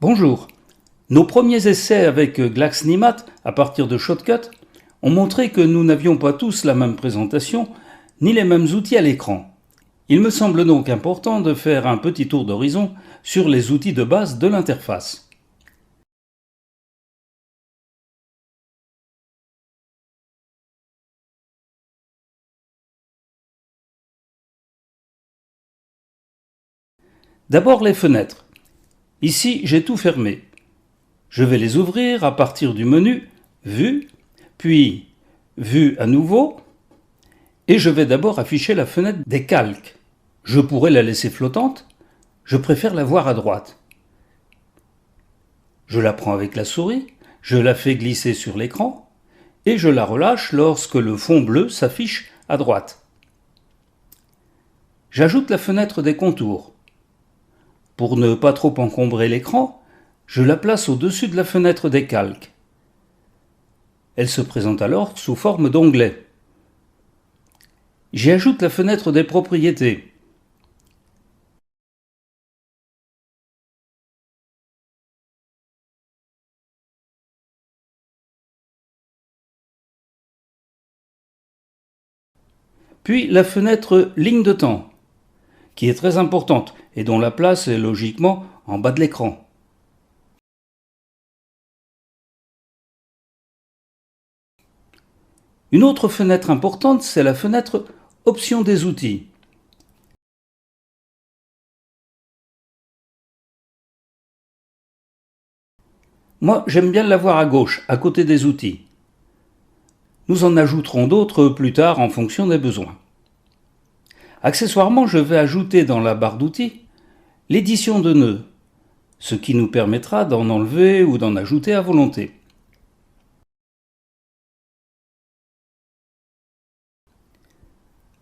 Bonjour. Nos premiers essais avec Glaxnimat à partir de Shotcut ont montré que nous n'avions pas tous la même présentation ni les mêmes outils à l'écran. Il me semble donc important de faire un petit tour d'horizon sur les outils de base de l'interface. D'abord les fenêtres. Ici, j'ai tout fermé. Je vais les ouvrir à partir du menu Vue, puis Vue à nouveau, et je vais d'abord afficher la fenêtre des calques. Je pourrais la laisser flottante, je préfère la voir à droite. Je la prends avec la souris, je la fais glisser sur l'écran, et je la relâche lorsque le fond bleu s'affiche à droite. J'ajoute la fenêtre des contours. Pour ne pas trop encombrer l'écran, je la place au-dessus de la fenêtre des calques. Elle se présente alors sous forme d'onglet. J'y ajoute la fenêtre des propriétés. Puis la fenêtre ligne de temps, qui est très importante et dont la place est logiquement en bas de l'écran. Une autre fenêtre importante, c'est la fenêtre Options des outils. Moi, j'aime bien la voir à gauche, à côté des outils. Nous en ajouterons d'autres plus tard en fonction des besoins. Accessoirement, je vais ajouter dans la barre d'outils l'édition de nœuds, ce qui nous permettra d'en enlever ou d'en ajouter à volonté.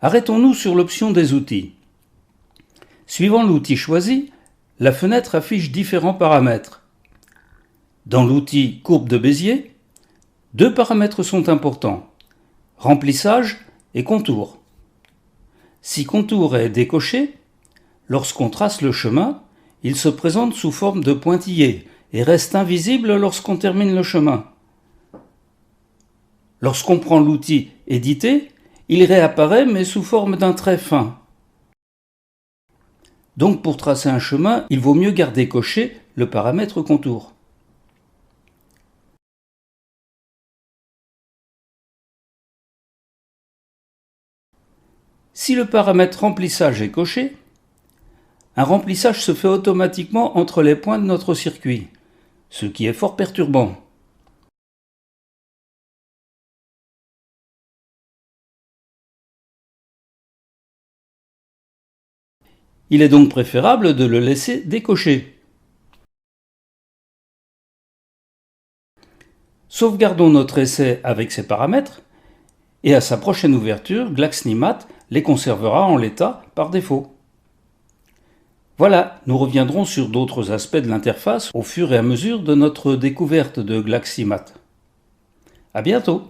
Arrêtons-nous sur l'option des outils. Suivant l'outil choisi, la fenêtre affiche différents paramètres. Dans l'outil courbe de Bézier, deux paramètres sont importants, remplissage et contour. Si contour est décoché, lorsqu'on trace le chemin, il se présente sous forme de pointillé et reste invisible lorsqu'on termine le chemin. Lorsqu'on prend l'outil éditer, il réapparaît mais sous forme d'un trait fin. Donc pour tracer un chemin, il vaut mieux garder coché le paramètre contour. Si le paramètre remplissage est coché, un remplissage se fait automatiquement entre les points de notre circuit, ce qui est fort perturbant. Il est donc préférable de le laisser décoché. Sauvegardons notre essai avec ces paramètres, et à sa prochaine ouverture, Glaxnimat les conservera en l'état par défaut. Voilà, nous reviendrons sur d'autres aspects de l'interface au fur et à mesure de notre découverte de Glaxnimat. À bientôt!